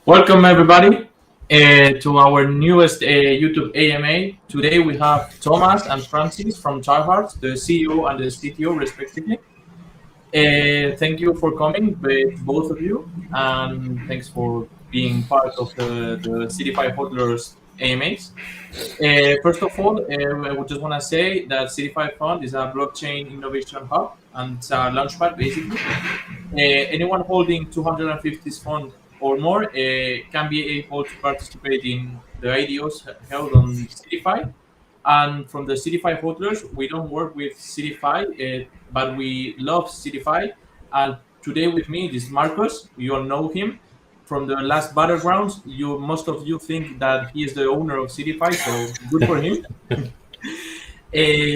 Welcome everybody to our newest YouTube AMA. Today we have Thomas and Francis from TryHards, the CEO and the CTO respectively. Thank you for coming, both of you, and thanks for being part of the Seedify HODLers AMAs. First of all, I would just want to say that Seedify Fund is a blockchain innovation hub and it's a launchpad basically. Anyone holding 250 fund or more can be able to participate in the IDOs held on Seedify. And from the Seedify hodlers, we don't work with Seedify, but we love Seedify. And today with me is Marcos. You all know him from the last battlegrounds. Most of you think that he is the owner of Seedify, so good for him.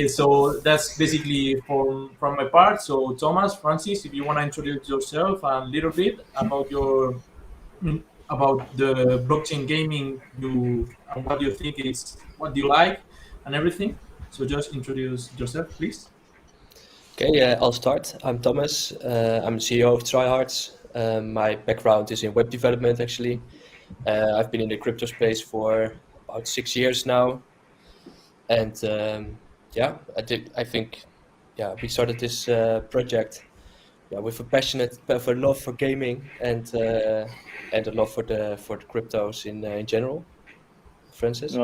So that's basically from my part. So Thomas, Francis, if you want to introduce yourself a little bit about about the blockchain gaming you and what you think is what you like and everything. So just introduce yourself, please. Okay, I'll start. I'm Thomas. I'm the CEO of TryHards. My background is in web development, actually. I've been in the crypto space for about 6 years now. And I think we started this project with a love for gaming and a love for the cryptos in general. Francis?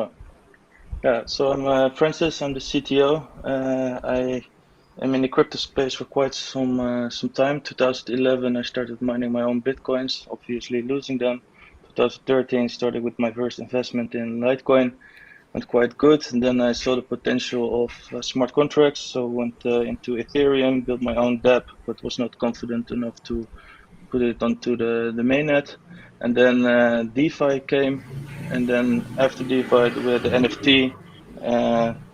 So I'm Francis. I'm the CTO. I'm in the crypto space for quite some time. 2011, I started mining my own bitcoins, obviously losing them. 2013, started with my first investment in Litecoin, went quite good. And then I saw the potential of smart contracts, so went into Ethereum, built my own dApp, but was not confident enough to put it onto the mainnet. And then DeFi came, and then after DeFi we had the NFT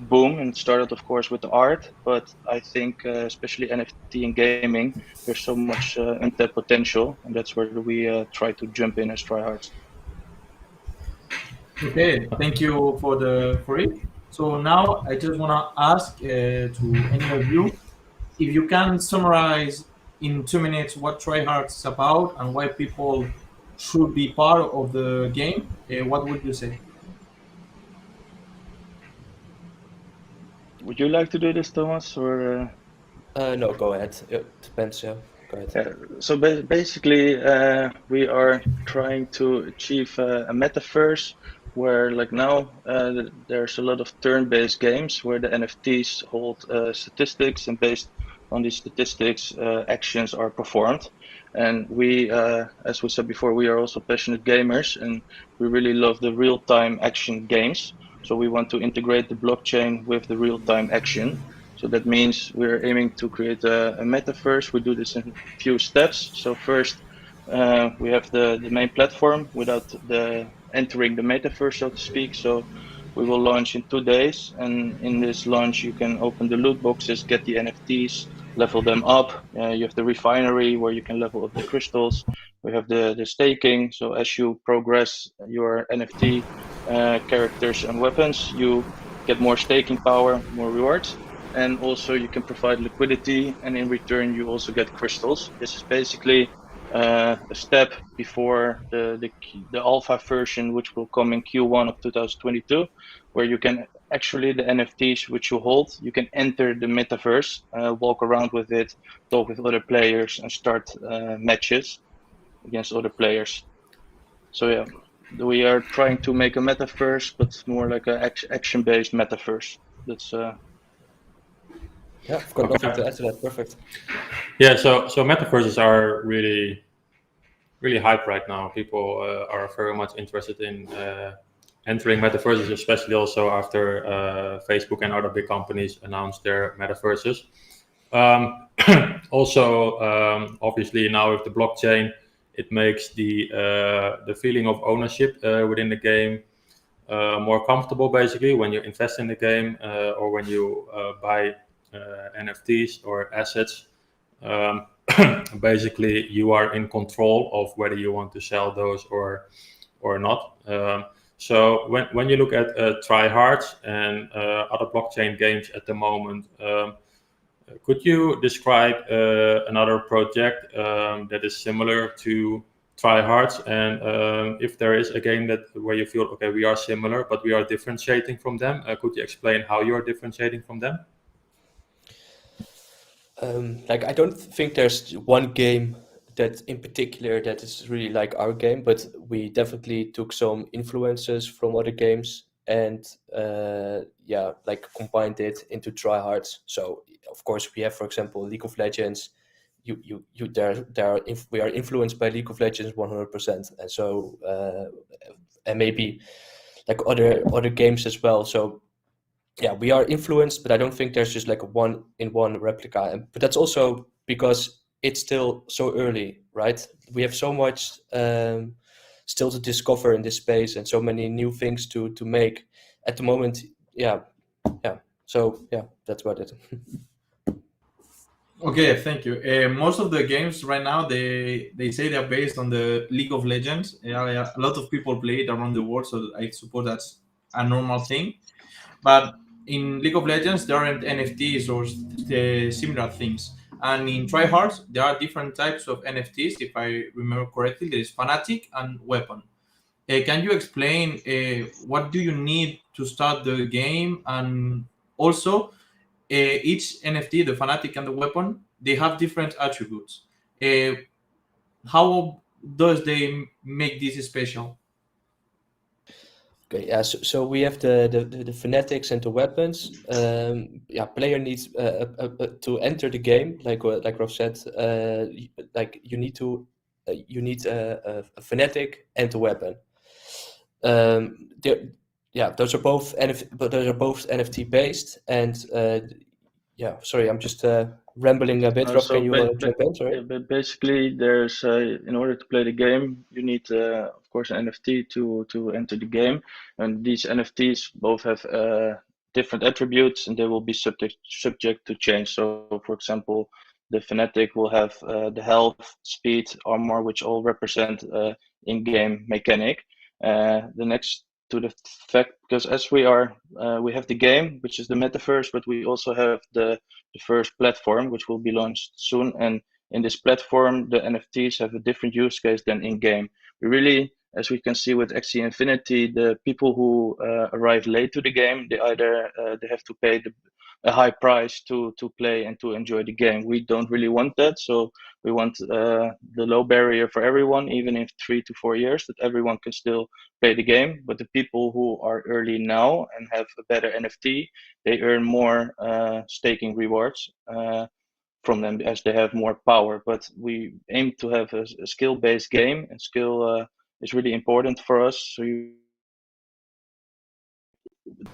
boom, and it started of course with the art, but I think especially NFT and gaming, there's so much untapped potential, and that's where we try to jump in as TryHards. Okay, thank you for it. So now I just want to ask to any of you if you can summarize in 2 minutes what TryHards is about and why people should be part of the game. What would you say? Would you like to do this, Thomas, or? No, go ahead. It depends, yeah. Go ahead. So basically, we are trying to achieve a metaverse where, like now, there's a lot of turn-based games where the NFTs hold statistics, and based on these statistics, actions are performed. And we, as we said before, we are also passionate gamers, and we really love the real-time action games. So we want to integrate the blockchain with the real-time action. So that means we're aiming to create a metaverse. We do this in a few steps. So first, we have the main platform without the entering the metaverse, so to speak. So we will launch in 2 days, and in this launch, you can open the loot boxes, get the NFTs, level them up. You have the refinery where you can level up the crystals. We have the staking. So as you progress your NFT characters and weapons, you get more staking power, more rewards. And also you can provide liquidity, and in return you also get crystals. This is basically a step before the alpha version, which will come in Q1 of 2022, where you can actually, the NFTs which you hold, you can enter the metaverse, walk around with it, talk with other players, and start matches against other players. So yeah, we are trying to make a metaverse, but more like an action-based metaverse. That's Yeah, I've got nothing to add to that. Perfect. Yeah, so metaverses are really hype right now. People are very much interested in entering metaverses, especially also after Facebook and other big companies announced their metaverses. Obviously now with the blockchain, it makes the feeling of ownership within the game more comfortable. Basically, when you invest in the game or when you buy NFTs or assets, basically you are in control of whether you want to sell those or not. So when you look at TryHards and other blockchain games at the moment, could you describe another project that is similar to TryHards, and if there is a game where you feel, okay, we are similar, but we are differentiating from them, could you explain how you are differentiating from them? I don't think there's one game that in particular that is really like our game, but we definitely took some influences from other games and combined it into TryHards. So of course we have, for example, League of Legends. We are influenced by League of Legends 100%, and so and maybe like other games as well. So yeah, we are influenced, but I don't think there's just like a one-in-one replica. But that's also because it's still so early, right? We have so much still to discover in this space and so many new things to make at the moment. Yeah. So yeah, that's about it. Okay, thank you. Most of the games right now, they say they're based on the League of Legends. A lot of people play it around the world, so I suppose that's a normal thing. But in League of Legends, there aren't NFTs or similar things. And in TryHards, there are different types of NFTs. If I remember correctly, there is Fanatic and Weapon. Can you explain what do you need to start the game? And also, each NFT, the Fanatic and the Weapon, they have different attributes. How does they make this special? Okay, yeah. So we have the fanatics and the weapons. Player needs to enter the game, like Rob said. You need a fanatic and a weapon. Those are both NFT based, and sorry, I'm just rambling a bit. Rob, can you jump in? Sorry. Yeah, but basically, there's in order to play the game, you need, of course, an NFT to enter the game, and these NFTs both have different attributes, and they will be subject to change. So, for example, the Fnatic will have the health, speed, armor, which all represent in-game mechanic. The next to the fact, because as we have the game, which is the metaverse, but we also have the first platform, which will be launched soon. And in this platform, the NFTs have a different use case than in game. We really, as we can see with Axie Infinity, the people who arrive late to the game, they either they have to pay a high price to play and to enjoy the game. We don't really want that, so we want the low barrier for everyone, even in 3 to 4 years, that everyone can still play the game. But the people who are early now and have a better NFT, they earn more staking rewards from them as they have more power. But we aim to have a skill-based game, and skill is really important for us. So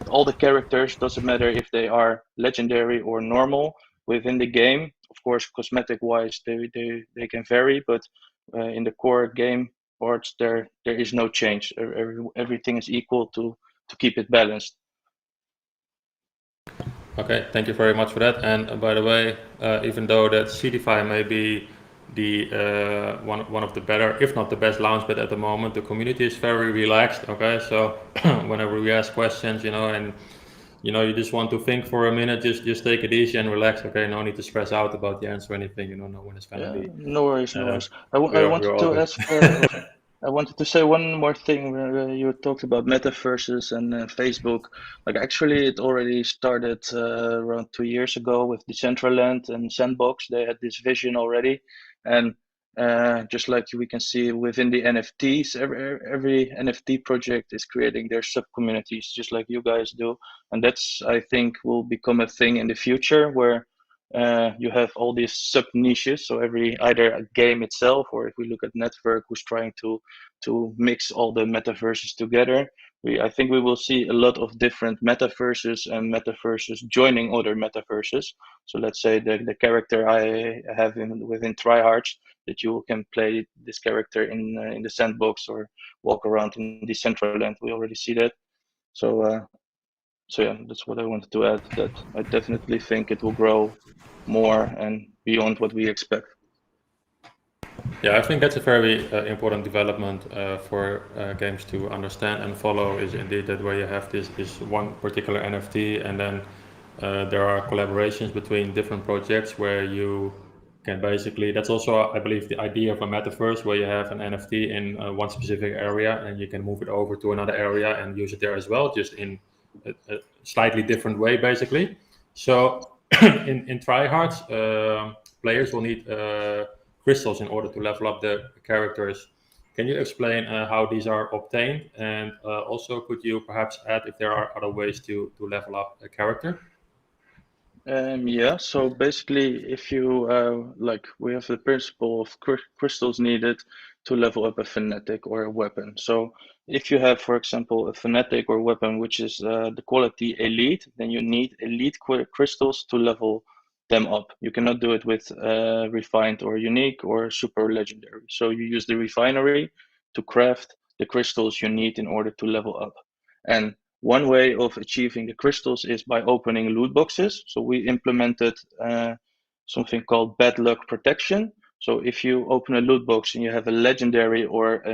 all the characters, doesn't matter if they are legendary or normal within the game. Of course, cosmetic wise, they can vary, but in the core game parts, there is no change. Everything is equal to keep it balanced. Okay, thank you very much for that. And by the way, even though that Seedify may be the one of the better, if not the best launchpad at the moment, the community is very relaxed. Okay, so whenever we ask questions, and you just want to think for a minute, just take it easy and relax. Okay, no need to stress out about the answer or anything. No one is gonna be. No worries, no worries. I wanted to ask. I wanted to say one more thing. You talked about metaverses and Facebook. Like actually, it already started around 2 years ago with Decentraland and Sandbox. They had this vision already, and just like we can see within the NFTs, every NFT project is creating their sub communities, just like you guys do, and that's, I think, will become a thing in the future where you have all these sub niches. So either a game itself, or if we look at Network, who's trying to mix all the metaverses together, I think we will see a lot of different metaverses and metaverses joining other metaverses. So let's say the character I have within TryHards, that you can play this character in the Sandbox or walk around in Decentraland. We already see that. So yeah, that's what I wanted to add, that I definitely think it will grow more and beyond what we expect. Yeah, I think that's a very important development for games to understand and follow, is indeed that where you have this one particular NFT, and then there are collaborations between different projects where you can basically, that's also, I believe, the idea of a metaverse, where you have an NFT in one specific area and you can move it over to another area and use it there as well, just in a slightly different way, basically. So in TryHards, players will need crystals in order to level up their characters. Can you explain how these are obtained? And also, could you perhaps add if there are other ways to level up a character? Yeah, so basically, if you we have the principle of crystals needed to level up a fanatic or a weapon. So if you have, for example, a fanatic or weapon which is the quality elite, then you need elite crystals to level them up. You cannot do it with refined or unique or super legendary. So you use the refinery to craft the crystals you need in order to level up. And one way of achieving the crystals is by opening loot boxes. So we implemented something called bad luck protection. So if you open a loot box and you have a legendary or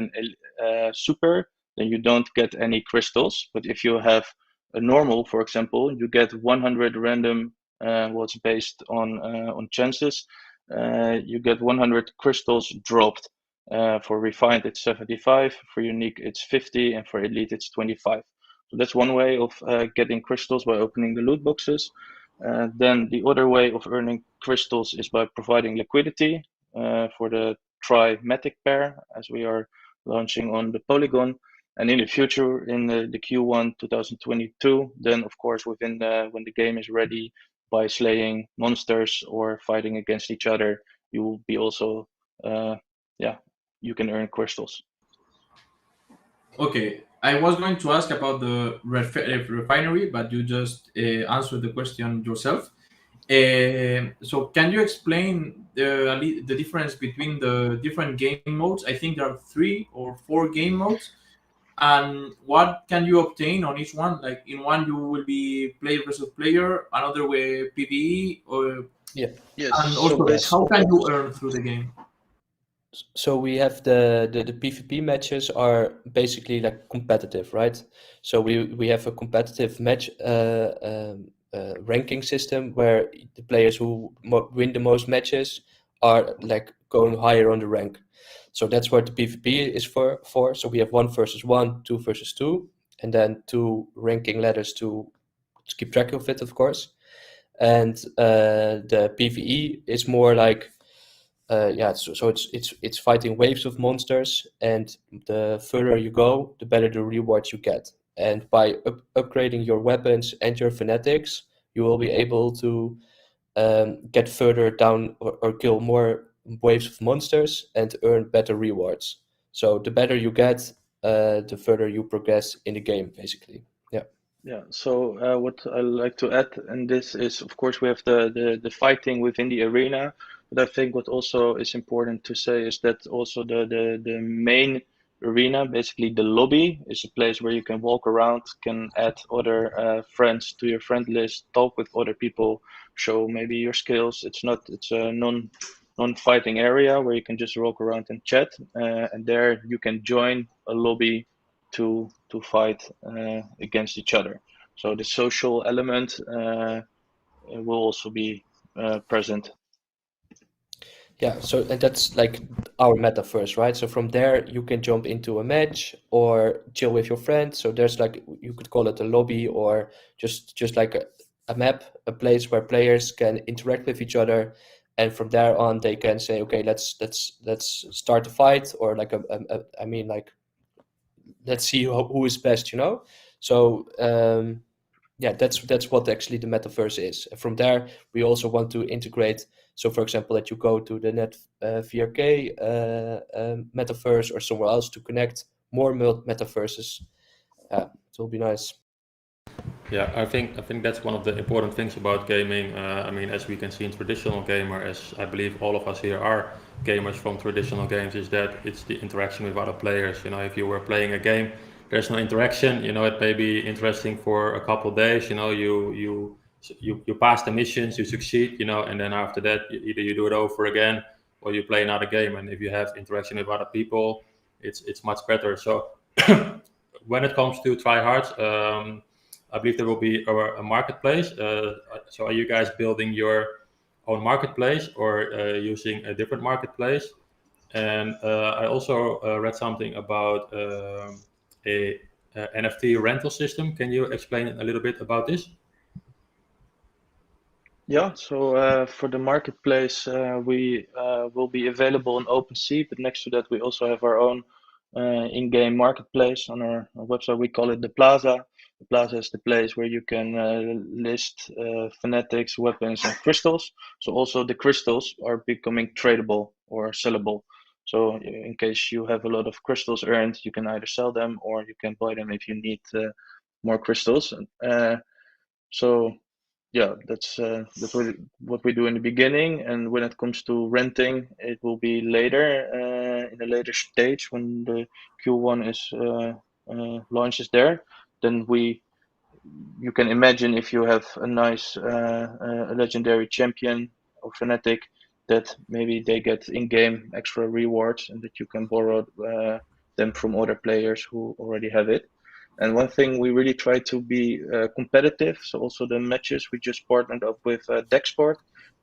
a super, then you don't get any crystals. But if you have a normal, for example, you get 100 random, what's based on chances. You get 100 crystals dropped. For refined, it's 75. For unique, it's 50, and for elite, it's 25. So that's one way of getting crystals, by opening the loot boxes. Then the other way of earning crystals is by providing liquidity for the Tri-Matic pair, as we are launching on the Polygon. And in the future, in the Q1 2022, then of course when the game is ready, by slaying monsters or fighting against each other, you will be also you can earn crystals. Okay, I was going to ask about the refinery, but you just answered the question yourself. So can you explain the difference between the different game modes? I think there are 3 or 4 game modes. And what can you obtain on each one? Like in one, you will be player versus player, another way PvE, or Yeah. Yes. and also how can you earn through the game? So we have the PvP matches are basically like competitive, right? So we have a competitive match ranking system where the players who win the most matches are like going higher on the rank. So that's what the PvP is for. So we have 1 versus 1, 2 versus 2, and then 2 ranking ladders to keep track of it, of course. And the PvE is more like so it's fighting waves of monsters, and the further you go, the better the rewards you get. And by upgrading your weapons and your fanatics, you will be able to get further down or kill more waves of monsters and earn better rewards. So the better you get, the further you progress in the game, basically. Yeah, so what I like to add, and this is, of course, we have the fighting within the arena, but I think what also is important to say is that also the main arena, basically the lobby, is a place where you can walk around, can add other friends to your friend list, talk with other people, show maybe your skills. It's a non-fighting area where you can just walk around and chat, and there you can join a lobby to fight against each other. So the social element will also be present. Yeah, so and that's like our metaverse, right? So from there you can jump into a match or chill with your friends. So there's like, you could call it a lobby, or just like a map, a place where players can interact with each other, and from there on they can say, okay, let's start a fight, or like I mean, like, let's see who is best, you know. So yeah, that's what actually the metaverse is. And from there, we also want to integrate. So, for example, that you go to the Net VRK metaverse or somewhere else to connect more metaverses. It will be nice. Yeah, I think that's one of the important things about gaming. I mean, as we can see in traditional gamer, as I believe all of us here are gamers from traditional games, is that it's the interaction with other players. You know, if you were playing a game, there's no interaction. You know, it may be interesting for a couple of days. You know, you pass the missions, you succeed. You know, and then after that, either you do it over again or you play another game. And if you have interaction with other people, it's much better. So when it comes to TryHards, I believe there will be a marketplace. So are you guys building your own marketplace or using a different marketplace. And I also read something about a NFT rental system. Can you explain a little bit about this? Yeah, so for the marketplace, we will be available on OpenSea, but next to that, we also have our own in-game marketplace on our website. We call it the Plaza. The Plaza is the place where you can list fanatics, weapons, and crystals. So also the crystals are becoming tradable or sellable. So in case you have a lot of crystals earned, you can either sell them or you can buy them if you need more crystals. So yeah, that's what we do in the beginning. And when it comes to renting, it will be later in a later stage when the Q1 is launches there. Then you can imagine if you have a nice a legendary champion or fanatic that maybe they get in-game extra rewards and that you can borrow them from other players who already have it. And one thing we really try to be competitive. So also the matches we just partnered up with Dexport.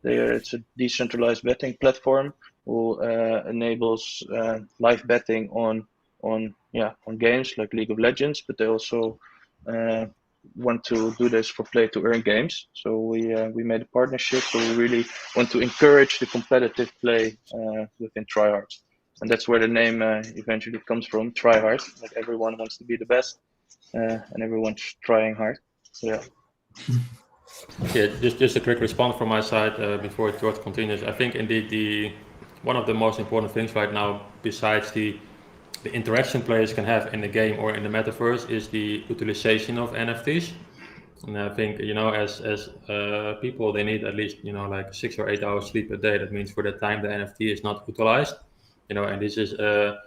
It's a decentralized betting platform who enables live betting on games like League of Legends, but they also want to do this for play to earn games. So we made a partnership. So we really want to encourage the competitive play within TryHards, and that's where the name eventually comes from. TryHards, like everyone wants to be the best. And everyone's trying hard. So, yeah. Yeah, just a quick response from my side before George continues. I think indeed one of the most important things right now, besides the interaction players can have in the game or in the metaverse, is the utilization of NFTs. And I think as people, they need at least like 6 or 8 hours sleep a day. That means for the time the NFT is not utilized, and this is a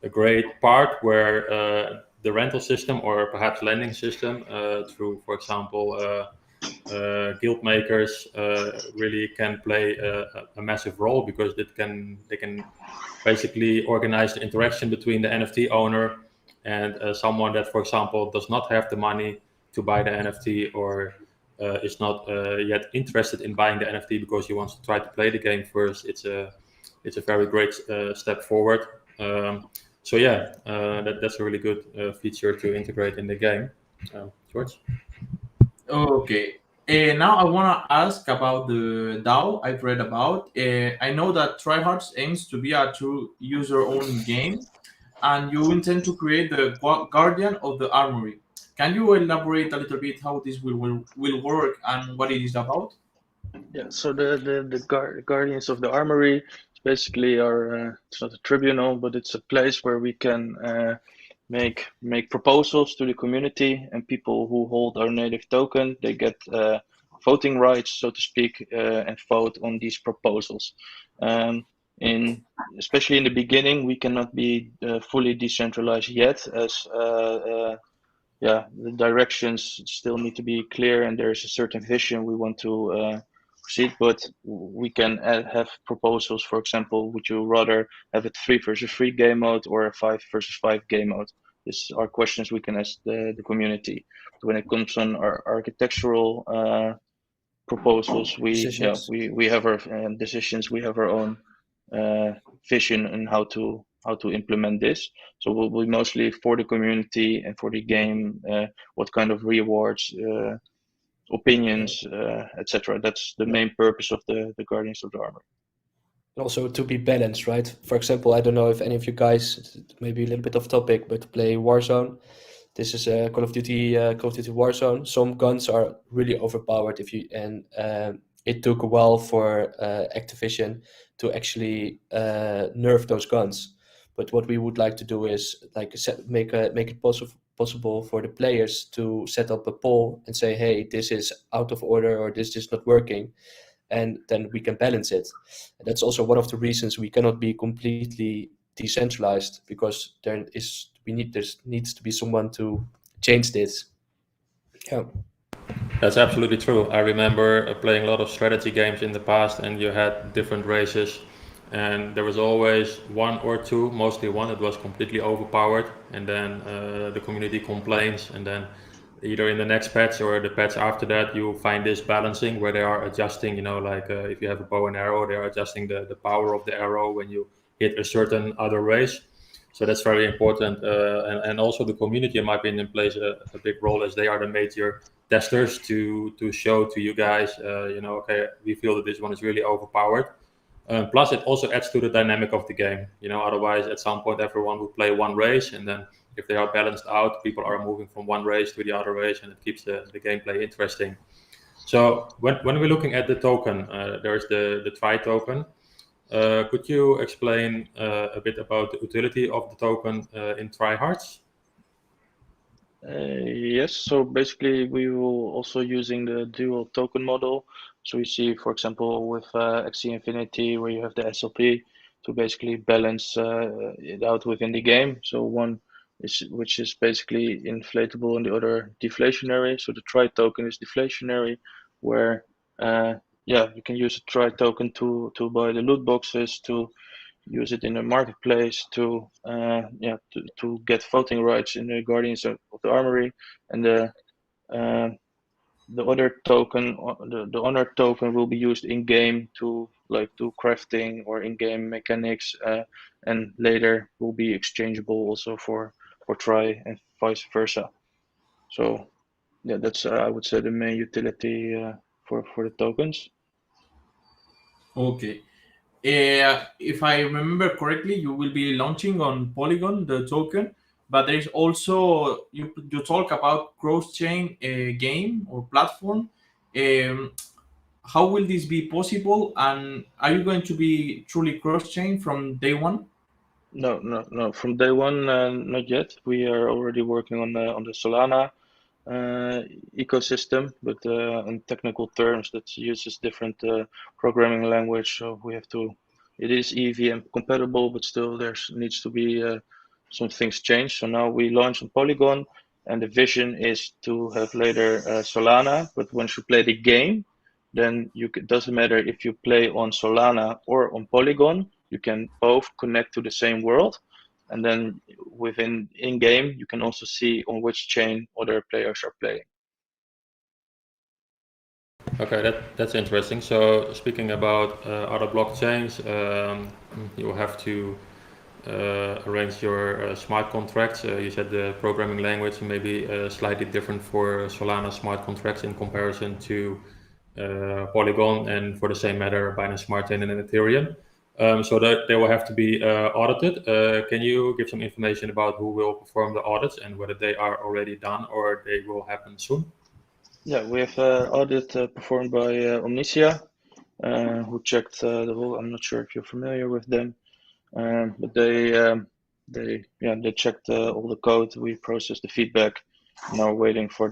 great part where the rental system or perhaps lending system through, for example, guild makers really can play a massive role, because they can basically organize the interaction between the NFT owner and someone that, for example, does not have the money to buy the NFT or is not yet interested in buying the NFT because he wants to try to play the game first. It's a very great step forward. So yeah, that's a really good feature to integrate in the game. George? Okay. Now I want to ask about the DAO I've read about. I know that TryHards aims to be a true user-owned game, and you intend to create the guardian of the armory. Can you elaborate a little bit how this will work and what it is about? Yeah, so the Guardians of the Armory basically are it's not a tribunal, but it's a place where we can make proposals to the community, and people who hold our native token, they get voting rights, so to speak, and vote on these proposals. Especially in the beginning, we cannot be fully decentralized yet, as the directions still need to be clear, and there's a certain vision we want to proceed. But we can have proposals. For example, would you rather have a 3 versus 3 game mode or a 5 versus 5 game mode? These are questions we can ask the community. When it comes on our architectural proposals, we have our decisions. We have our own vision on how to implement this. So we'll be mostly for the community and for the game, what kind of rewards, opinions, etc. That's the main purpose of the Guardians of the Armor. Also to be balanced, right? For example, I don't know if any of you guys, maybe a little bit off topic, but play Warzone. This is a Call of Duty Warzone. Some guns are really overpowered it took a while for Activision to actually nerf those guns. But what we would like to do is make it possible for the players to set up a poll and say, hey, this is out of order or this is not working, and then we can balance it. And that's also one of the reasons we cannot be completely decentralized, because there needs to be someone to change this. Yeah. That's absolutely true. I remember playing a lot of strategy games in the past, and you had different races, and there was always one or two, mostly one, that was completely overpowered, and then the community complains, and then either in the next patch or the patch after that, you find this balancing where they are adjusting, like if you have a bow and arrow, they are adjusting the power of the arrow when you hit a certain other race. So that's very important. And also the community, in my opinion, plays a big role, as they are the major testers to show to you guys, okay, we feel that this one is really overpowered. Plus, it also adds to the dynamic of the game. Otherwise, at some point, everyone will play one race, and then if they are balanced out, people are moving from one race to the other race, and it keeps the gameplay interesting. So when we're looking at the token, there's the Try token. Could you explain a bit about the utility of the token in TryHards? Yes, so basically we will also using the dual token model. So we see, for example, with Axie Infinity, where you have the SLP to basically balance it out within the game. So one is which is basically inflatable and the other deflationary. So the Try token is deflationary, where you can use a Try token to buy the loot boxes, to use it in the marketplace, to get voting rights in the Guardians of the Armory, and the other token, the honor token, will be used in game to do crafting or in game mechanics, and later will be exchangeable also for Try and vice versa. So yeah, that's I would say the main utility for the tokens. Okay. If I remember correctly, you will be launching on Polygon the token, but there is also you talk about cross-chain game or platform. Um, how will this be possible, and are you going to be truly cross-chain from day one? No. From day one, not yet. We are already working on the Solana ecosystem, but in technical terms, that uses different programming language. So we have to. It is EVM compatible, but still there needs to be some things changed. So now we launch on Polygon, and the vision is to have later Solana. But once you play the game, then it doesn't matter if you play on Solana or on Polygon. You can both connect to the same world, and then within in-game, you can also see on which chain other players are playing. Okay, that's interesting. So speaking about other blockchains, you have to arrange your smart contracts. You said the programming language may be slightly different for Solana smart contracts in comparison to Polygon, and for the same matter, Binance Smart Chain and Ethereum. So that they will have to be audited. Can you give some information about who will perform the audits and whether they are already done or they will happen soon? Yeah, we have an audit performed by Omnicia, who checked the whole. I'm not sure if you're familiar with them, but they checked all the code. We processed the feedback. Now waiting for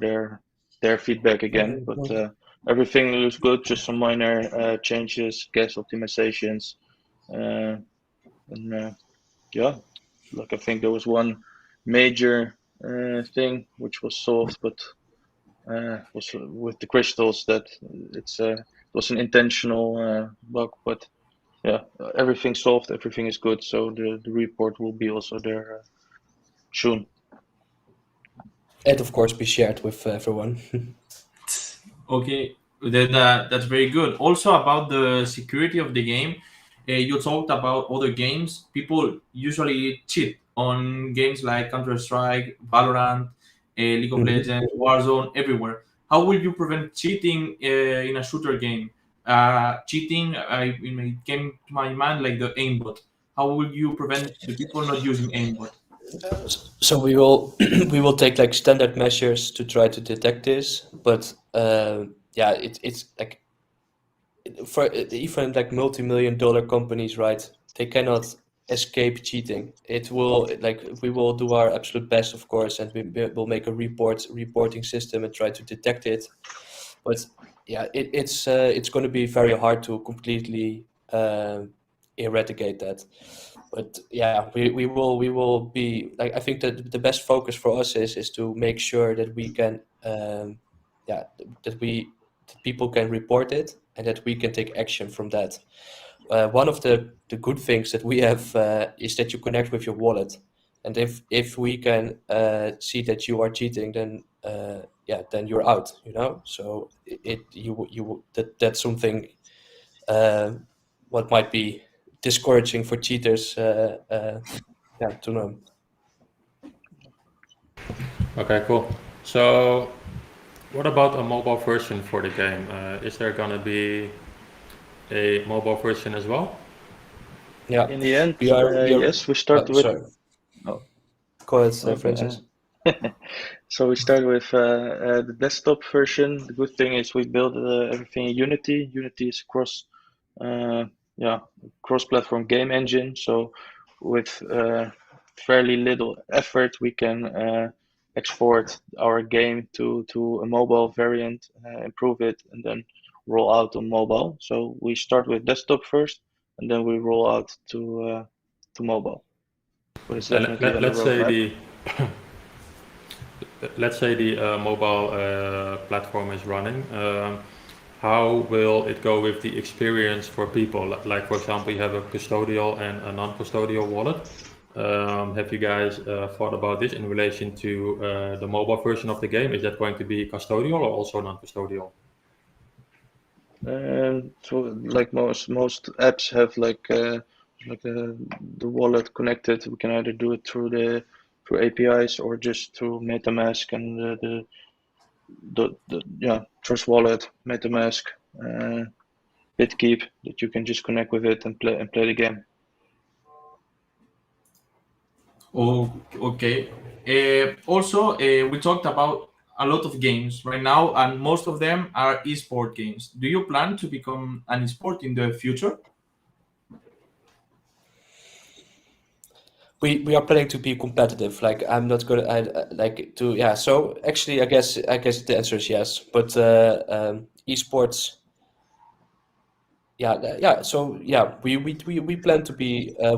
their feedback again, but everything looks good. Just some minor changes, gas optimizations, and I think there was one major thing which was solved, but was with the crystals, that it was an intentional bug, but yeah, everything's solved, everything is good, so the report will be also there soon. And of course be shared with everyone. Okay, that's very good. Also about the security of the game, you talked about other games. People usually cheat on games like Counter-Strike, Valorant, League of Legends, Warzone, everywhere. How will you prevent cheating in a shooter game? Cheating, it came to my mind like the aimbot. How will you prevent the people not using aimbot? So we will we will take like standard measures to try to detect this, but it's like for even like multi-million-dollar companies, right? They cannot escape cheating. It will we will do our absolute best, of course, and we'll make a reporting system and try to detect it. But yeah, it's going to be very hard to completely eradicate that. But yeah, we will be like, I think that the best focus for us is to make sure that we can that people can report it and that we can take action from that. One of the good things that we have is that you connect with your wallet, and if we can see that you are cheating, then then you're out. So that's something what might be discouraging for cheaters. To know. Okay, cool. So, what about a mobile version for the game? Is there gonna be a mobile version as well? Yeah. In the end, we are. yes, we start with. Sorry. Oh, Go ahead, okay. Francis. So we start with the desktop version. The good thing is we build everything in Unity. Unity is cross-platform game engine. So with fairly little effort, we can export our game to a mobile variant, improve it, and then roll out on mobile. So we start with desktop first, and then we roll out to mobile. But it's definitely on the Let's say roadmap. the mobile platform is running. How will it go with the experience for people? Like, for example, you have a custodial and a non-custodial wallet. Have you guys thought about this in relation to the mobile version of the game? Is that going to be custodial or also non-custodial? So like most apps have the wallet connected. We can either do it through APIs or just through MetaMask and the Trust Wallet, MetaMask, BitKeep that you can just connect with it and play the game. Oh, okay. Also, we talked about a lot of games right now, and most of them are esport games. Do you plan to become an esport in the future? We are planning to be competitive. Like, I'm not gonna like to. Yeah. So actually, I guess the answer is yes. But esports. Yeah. So yeah, we plan to be. I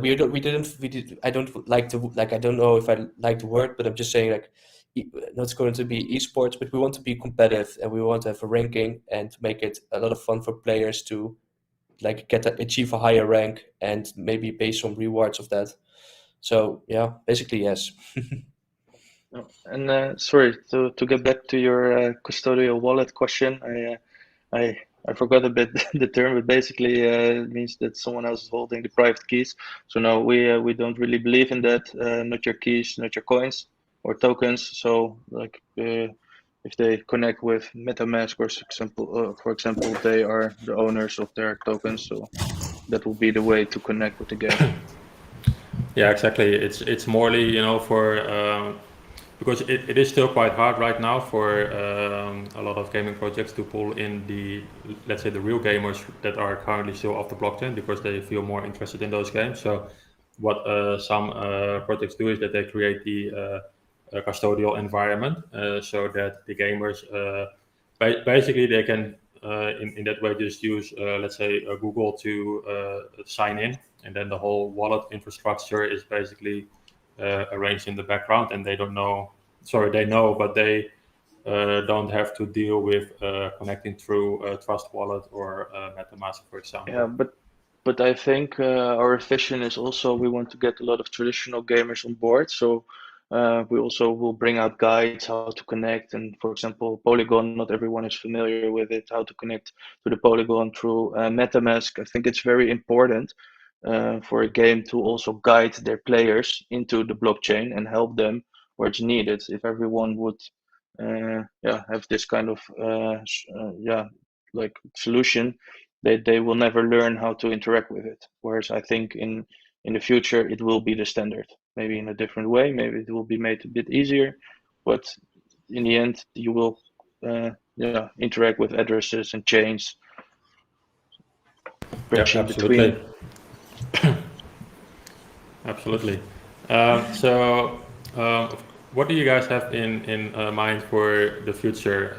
don't like to like. I don't know if I like the word, but I'm just saying like, not going to be esports, but we want to be competitive and we want to have a ranking and to make it a lot of fun for players to like achieve a higher rank and maybe pay some rewards of that. So yeah, basically yes. Oh, and sorry to get back to your custodial wallet question. I forgot a bit the term, but basically it means that someone else is holding the private keys. So no, we don't really believe in that. Not your keys, not your coins or tokens. So like if they connect with MetaMask or for example, they are the owners of their tokens. So that will be the way to connect with the game. Yeah, exactly. It's morely, for because it is still quite hard right now for a lot of gaming projects to pull in let's say the real gamers that are currently still off the blockchain because they feel more interested in those games. So what some projects do is that they create the custodial environment so that the gamers basically they can in that way just use let's say Google to sign in, and then the whole wallet infrastructure is basically arranged in the background, and they know, but they don't have to deal with connecting through Trust Wallet or MetaMask, for example. Yeah, but I think our vision is also we want to get a lot of traditional gamers on board. So we also will bring out guides how to connect. And for example, Polygon, not everyone is familiar with it, how to connect to the Polygon through MetaMask. I think it's very important for a game to also guide their players into the blockchain and help them where it's needed. If everyone would have this kind of like solution, they will never learn how to interact with it. Whereas I think in the future it will be the standard, maybe in a different way, maybe it will be made a bit easier, but in the end you will interact with addresses and chains, bridging Absolutely. between. Absolutely. So, what do you guys have in mind for the future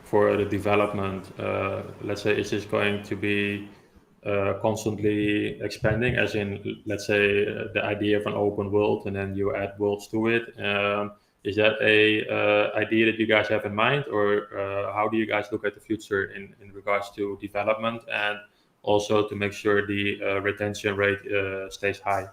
for the development? Let's say, is this going to be constantly expanding, as in, let's say, the idea of an open world and then you add worlds to it? Is that a idea that you guys have in mind, or how do you guys look at the future in regards to development and also to make sure the retention rate stays high?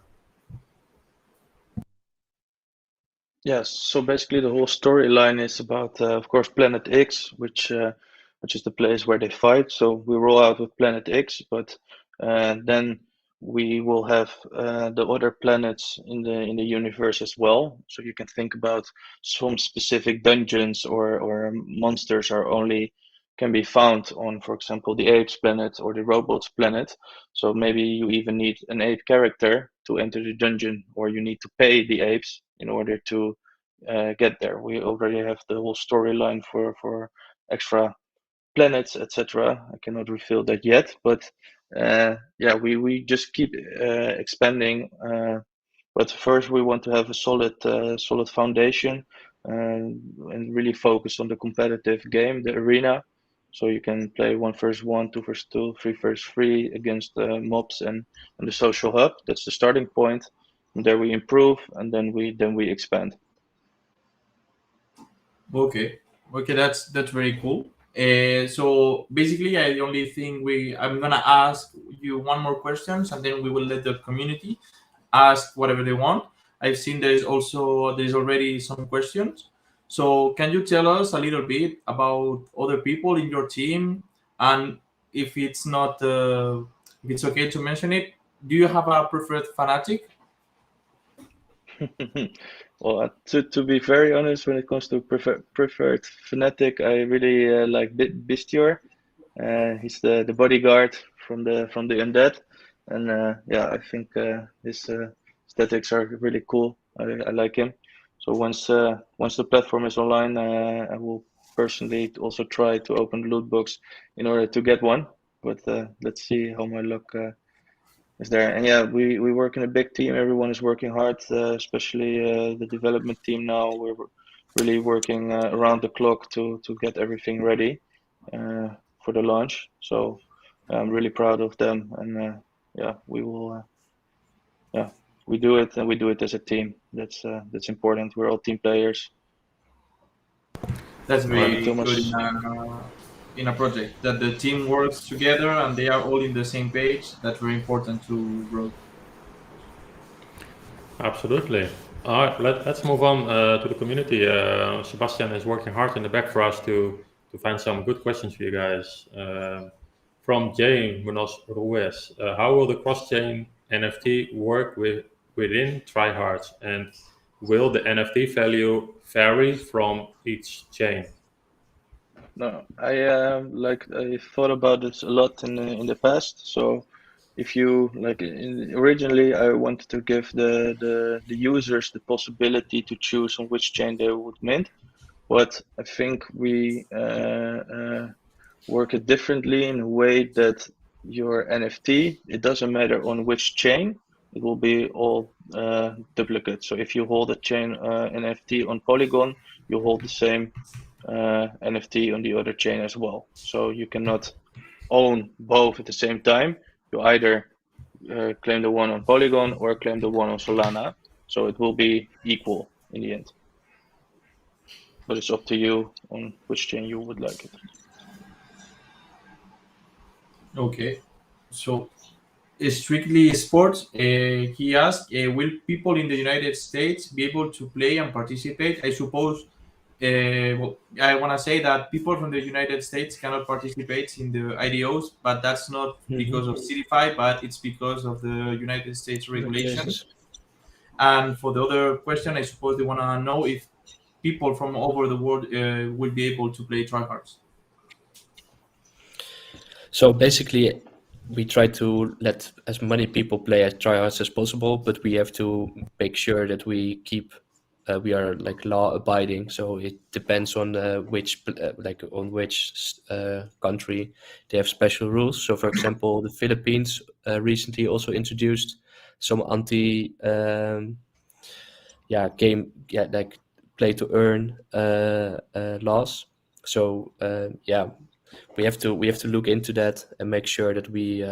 Yes, so basically the whole storyline is about, of course, Planet X, which is the place where they fight. So we roll out with Planet X, but then we will have the other planets in the universe as well. So you can think about some specific dungeons or monsters are only can be found on, for example, the apes planet or the robots planet. So maybe you even need an ape character to enter the dungeon, or you need to pay the apes in order to get there. We already have the whole storyline for extra planets, etc. I cannot reveal that yet, but yeah, we just keep expanding. But first, we want to have a solid foundation and really focus on the competitive game, the arena. So you can play 1v1, 2v2, 3v3 against mobs and the social hub. That's the starting point. And there we improve, and then we expand. Okay, okay, that's very cool. So basically, the only thing I'm gonna ask you one more questions, and then we will let the community ask whatever they want. I've seen there's already some questions. So can you tell us a little bit about other people in your team, and if it's not, if it's okay to mention it, do you have a preferred fanatic? Well, to be very honest, when it comes to preferred fanatic, I really like Bistior. He's the bodyguard from the undead, and yeah, I think his aesthetics are really cool. I like him. So once the platform is online, I will personally also try to open the loot box in order to get one. But let's see how my luck is there. And yeah, we work in a big team. Everyone is working hard, especially the development team now. We're really working around the clock to get everything ready for the launch. So I'm really proud of them. And yeah, we will. Yeah, we do it, and we do it as a team. That's important. We're all team players. That's And very good Thomas, in a project that the team works together and they are all in the same page. That's very important to grow. Absolutely. All right, let's move on to the community. Sebastian is working hard in the back for us to find some good questions for you guys. From Jay Munoz Ruiz, how will the cross-chain NFT work within TryHards, and will the NFT value vary from each chain? no, I thought about this a lot in the past. So if you originally, I wanted to give the users the possibility to choose on which chain they would mint. But I think we work it differently in a way that your NFT, it doesn't matter on which chain, it will be all duplicate. So if you hold a chain NFT on Polygon, you hold the same NFT on the other chain as well. So you cannot own both at the same time. You either claim the one on Polygon or claim the one on Solana. So it will be equal in the end. But it's up to you on which chain you would like it. Okay, so strictly sports. He asked, will people in the United States be able to play and participate? I suppose. Well, I want to say that people from the United States cannot participate in the IDOs, but that's not because of Seedify, but it's because of the United States regulations. And for the other question, I suppose they want to know if people from over the world will be able to play TryHards. So basically, we try to let as many people play as TryHards as possible, but we have to make sure that we keep we are like law abiding. So it depends on which country they have special rules. So for example, the Philippines recently also introduced some like play to earn laws. So we have to look into that and make sure that we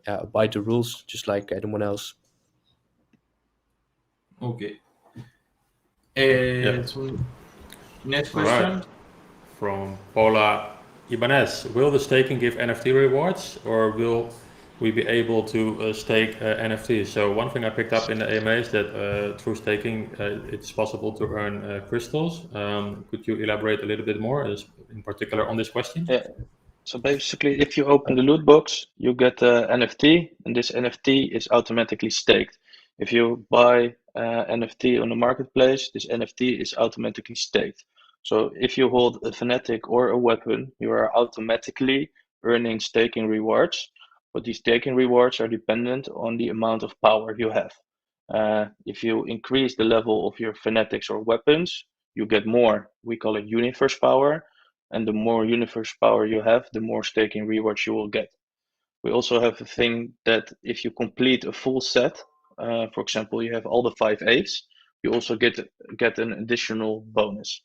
abide the rules just like anyone else. Okay. Yeah. So next All question. right. From Paula Ibanez, will the staking give NFT rewards, or will we be able to stake NFTs? So one thing I picked up in the AMA is that through staking, it's possible to earn crystals. Could you elaborate a little bit more, in particular on this question? Yeah. So basically, if you open the loot box, you get an NFT, and this NFT is automatically staked. If you buy NFT on the marketplace, this NFT is automatically staked. So if you hold a fanatic or a weapon, you are automatically earning staking rewards. But these staking rewards are dependent on the amount of power you have. If you increase the level of your fanatics or weapons, you get more. We call it universe power. And the more universe power you have, the more staking rewards you will get. We also have a thing that if you complete a full set, for example, you have all the 5 eights, you also get an additional bonus.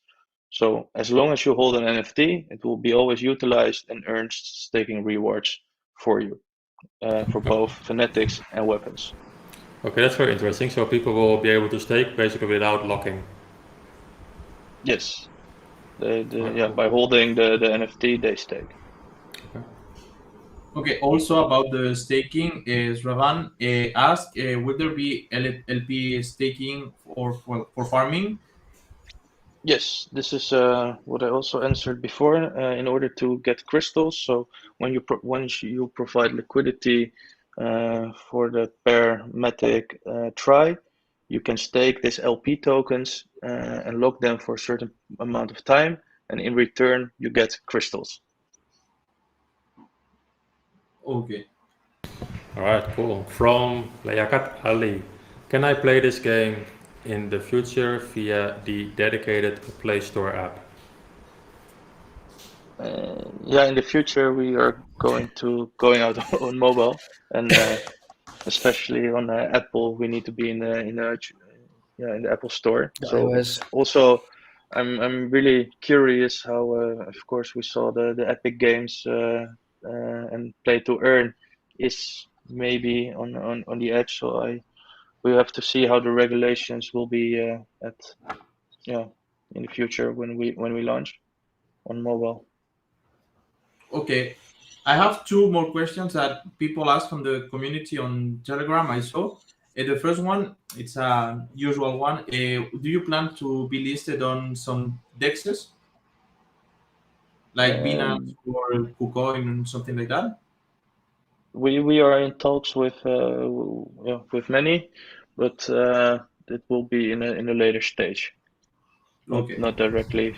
So as long as you hold an NFT, it will be always utilized and earns staking rewards for you, for both fanatics and weapons. Okay, that's very interesting. So people will be able to stake basically without locking. Yes. By holding the NFT, they stake. Okay. Also about the staking, Ravan asked, will there be LP staking for farming? Yes, this is what I also answered before. In order to get crystals, so once you provide liquidity for the pair Matic Try, you can stake these LP tokens and lock them for a certain amount of time, and in return you get crystals. Okay. All right, cool. From Layakat Ali, can I play this game in the future via the dedicated Play Store app? Yeah, in the future we are going out on mobile, and especially on Apple, we need to be in the Apple Store. The So iOS. also, I'm really curious how, of course, we saw the Epic Games and Play to Earn is maybe on the edge. So we have to see how the regulations will be in the future when we launch on mobile. Okay. I have 2 more questions that people ask from the community on Telegram. I saw. The first one, it's a usual one. Do you plan to be listed on some dexes, like Binance or KuCoin and something like that? We are in talks with many, but it will be in a later stage, Okay. not directly.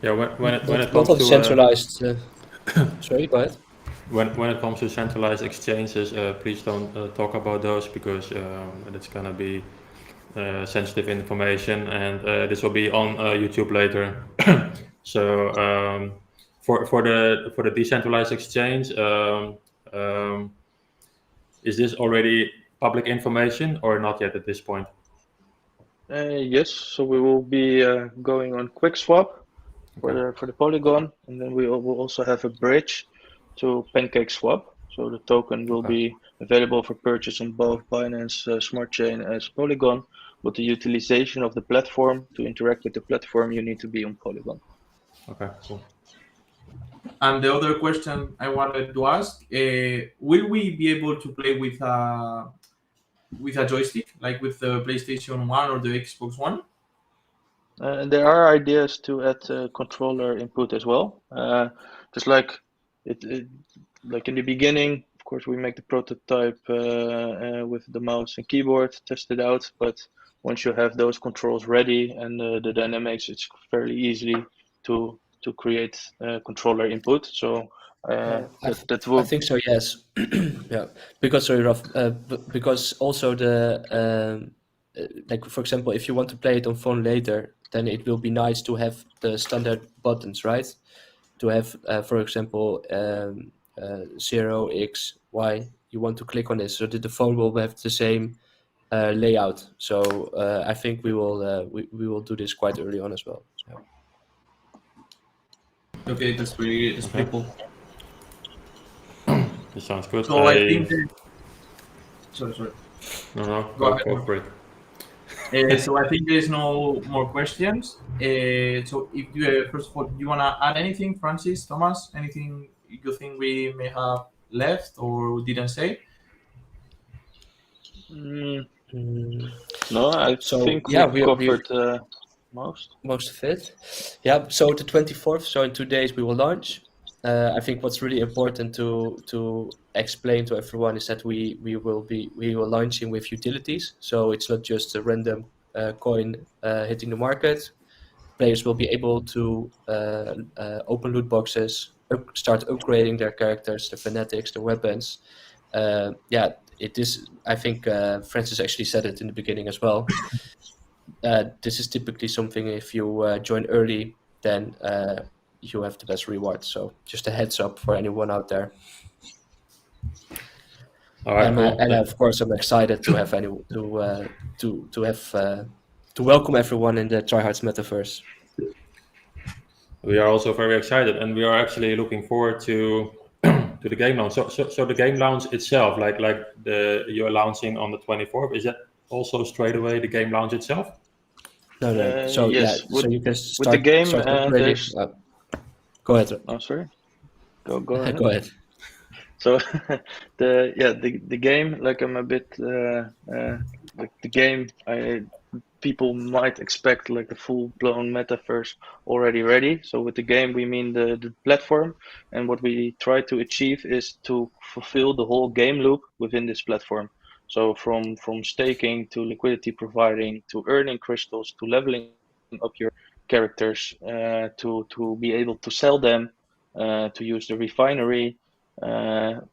Yeah, when it Not comes on to centralized. Sorry, go ahead. when it comes to centralized exchanges, please don't talk about those because it's gonna be sensitive information, and this will be on YouTube later. So for the decentralized exchange, is this already public information or not yet at this point? Yes, so we will be going on QuickSwap for the Polygon, and then we will also have a bridge to PancakeSwap. So the token will be available for purchase on both Binance Smart Chain as Polygon, but the utilization of the platform to interact with the platform, you need to be on Polygon. Okay, cool. And the other question I wanted to ask, will we be able to play with a joystick, like with the PlayStation 1 or the Xbox One? There are ideas to add controller input as well. Just like like in the beginning, of course, we make the prototype with the mouse and keyboard, test it out. But once you have those controls ready and the dynamics, it's fairly easy to create controller input. So that will. I think so. Yes. Yeah. Because sorry, Raf, because also like for example, if you want to play it on phone later, then it will be nice to have the standard buttons, right? To have, for example, 0, X, Y. You want to click on this so that the phone will have the same layout. So I think we will do this quite early on as well. So. Okay, that's pretty cool. This sounds good. So I think. Sorry. No, Go go for it. So I think there's no more questions. So if you first of all, do you want to add anything, Francis, Thomas? Anything you think we may have left or didn't say? No, I So, think yeah, we covered most. most of it. Yeah, so the 24th, so in 2 days we will launch. I think what's really important to explain to everyone is that we will launching with utilities. So it's not just a random coin hitting the market. Players will be able to open loot boxes, start upgrading their characters, their fanatics, their weapons. Yeah, it is. I think Francis actually said it in the beginning as well. This is typically something if you join early, then you have the best reward. So just a heads up for anyone out there. All right, cool. And of course, I'm excited to have to welcome everyone in the TryHards metaverse. We are also very excited, and we are actually looking forward to to the game launch. So the game launch itself, like you're launching on the 24th, is that also straight away the game launch itself? No. So yes, yeah, so you can with the game, start upgrading. Go ahead. Oh, sorry. Go ahead. Go ahead. So the game, like I'm a bit like the game, people might expect like the full-blown metaverse already ready. So with the game we mean the platform, and what we try to achieve is to fulfill the whole game loop within this platform. So from staking to liquidity providing to earning crystals to leveling up your characters, to be able to sell them, to use the refinery, and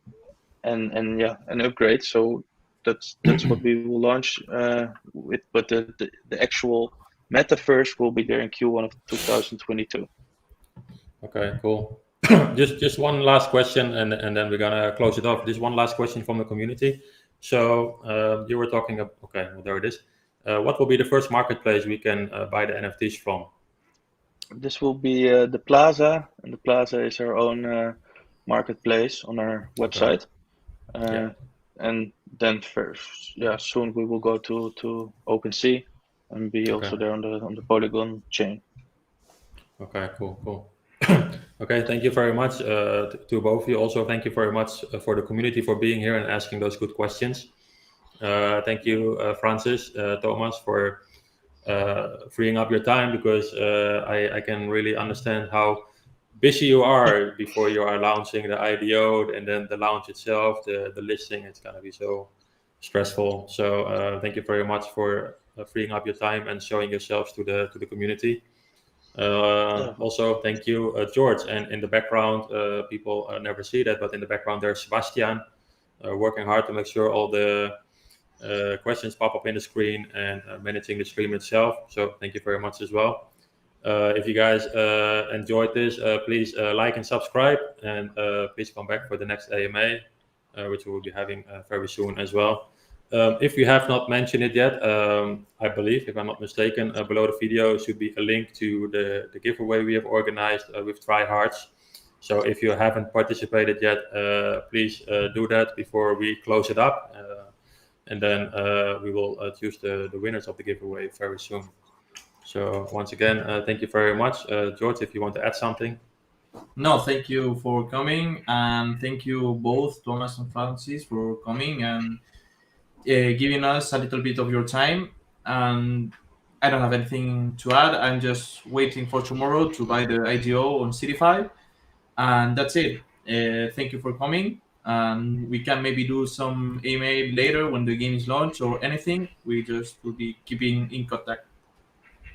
upgrade. So that's what we will launch with, but the actual metaverse will be there in Q1 of 2022. Okay, cool. just one last question, and then we're gonna close it off. Just one last question from the community. So you were talking about, okay, well, there it is. What will be the first marketplace we can buy the NFTs from? This will be the Plaza, and the Plaza is our own marketplace on our website. Yeah. And then soon we will go to OpenSea and be also there on the Polygon chain. Okay, cool. Okay, thank you very much to both of you. Also, thank you very much for the community for being here and asking those good questions. Thank you, Francis, Thomas, for freeing up your time, because I can really understand how busy you are before you are launching the IDO and then the launch itself, the listing. It's gonna be so stressful. So thank you very much for freeing up your time and showing yourselves to the community. Also, thank you, George. And in the background, people never see that, but in the background there's Sebastian working hard to make sure all the questions pop up in the screen and managing the stream itself. So thank you very much as well. If you guys enjoyed this, please like and subscribe, and please come back for the next AMA, which we will be having very soon as well. If you have not mentioned it yet, I believe, if I'm not mistaken, below the video should be a link to the giveaway we have organized with TryHards. So if you haven't participated yet, please do that before we close it up. And then we will choose the winners of the giveaway very soon. So once again, thank you very much. George, if you want to add something. No, thank you for coming, and thank you both, Thomas and Francis, for coming and giving us a little bit of your time. And I don't have anything to add. I'm just waiting for tomorrow to buy the IDO on Seedify, and that's it. Thank you for coming, and we can maybe do some email later when the game is launched or anything. We just will be keeping in contact.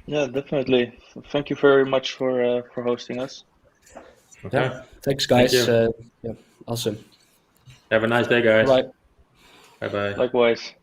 Yeah, definitely. Thank you very much for hosting us. Okay. Yeah. Thanks, guys. Thank yeah, awesome. Have a nice day, guys. Bye. Bye-bye. Likewise.